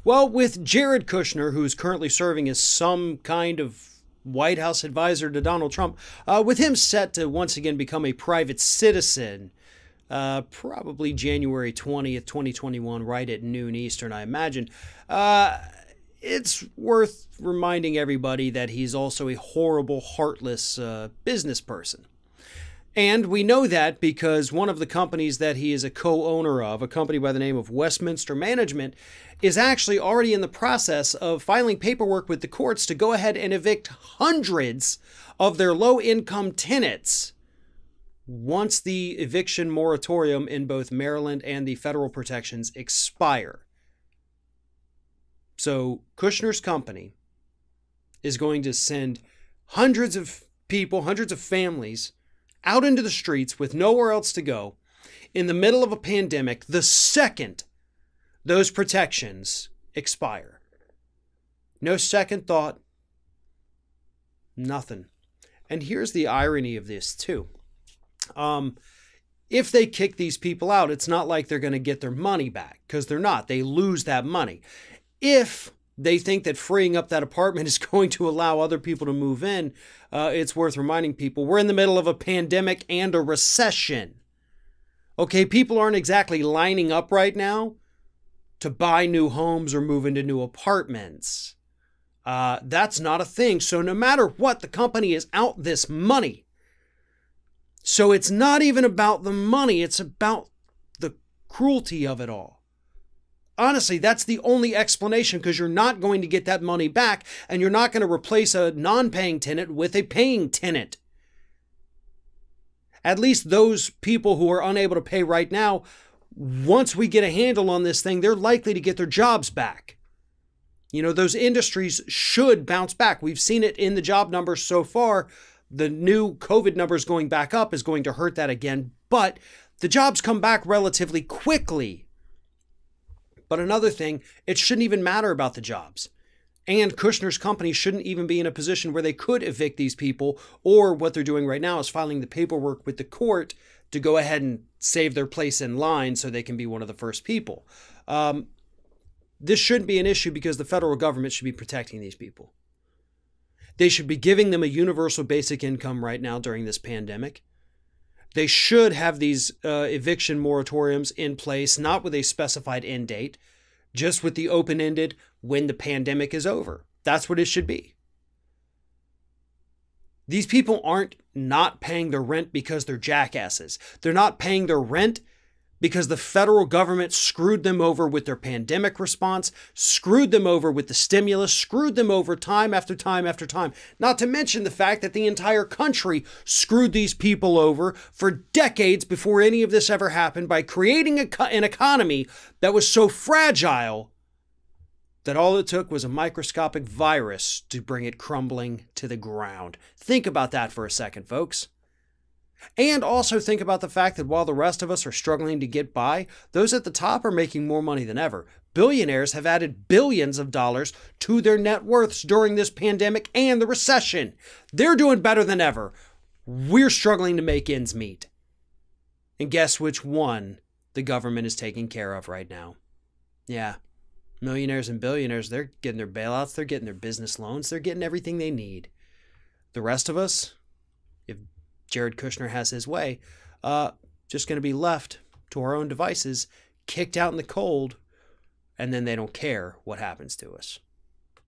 Well, with Jared Kushner, who's currently serving as some kind of White House advisor to Donald Trump, with him set to once again become a private citizen, probably January 20th, 2021, right at noon Eastern, I imagine. It's worth reminding everybody that he's also a horrible, heartless business person. And we know that because one of the companies that he is a co-owner of, a company by the name of Westminster Management, is actually already in the process of filing paperwork with the courts to go ahead and evict hundreds of their low-income tenants once the eviction moratorium in both Maryland and the federal protections expire. So Kushner's company is going to send hundreds of people, hundreds of families out into the streets with nowhere else to go in the middle of a pandemic the second those protections expire. No second thought, nothing. And here's the irony of this too. If they kick these people out, it's not like they're going to get their money back, because they're not. They lose that money. If they think that freeing up that apartment is going to allow other people to move in, it's worth reminding people we're in the middle of a pandemic and a recession. Okay, people aren't exactly lining up right now to buy new homes or move into new apartments. That's not a thing. So no matter what, the company is out this money. So it's not even about the money. It's about the cruelty of it all. Honestly, that's the only explanation, because you're not going to get that money back, and you're not going to replace a non-paying tenant with a paying tenant. At least those people who are unable to pay right now, once we get a handle on this thing, they're likely to get their jobs back. You know, those industries should bounce back. We've seen it in the job numbers so far. The new COVID numbers going back up is going to hurt that again, but the jobs come back relatively quickly. But another thing, it shouldn't even matter about the jobs. And Kushner's company shouldn't even be in a position where they could evict these people, or what they're doing right now is filing the paperwork with the court to go ahead and save their place in line so they can be one of the first people. This shouldn't be an issue, because the federal government should be protecting these people. They should be giving them a universal basic income right now during this pandemic. They should have these eviction moratoriums in place, not with a specified end date, just with the open-ended when the pandemic is over. That's what it should be. These people aren't not paying their rent because they're jackasses. They're not paying their rent because the federal government screwed them over with their pandemic response, screwed them over with the stimulus, screwed them over time after time after time. Not to mention the fact that the entire country screwed these people over for decades before any of this ever happened by creating an economy that was so fragile that all it took was a microscopic virus to bring it crumbling to the ground. Think about that for a second, folks. And also think about the fact that while the rest of us are struggling to get by, those at the top are making more money than ever. Billionaires have added billions of dollars to their net worths during this pandemic and the recession. They're doing better than ever. We're struggling to make ends meet. And guess which one the government is taking care of right now? Yeah, millionaires and billionaires, they're getting their bailouts, they're getting their business loans, they're getting everything they need. The rest of us, if Jared Kushner has his way, just going to be left to our own devices, kicked out in the cold, and then they don't care what happens to us.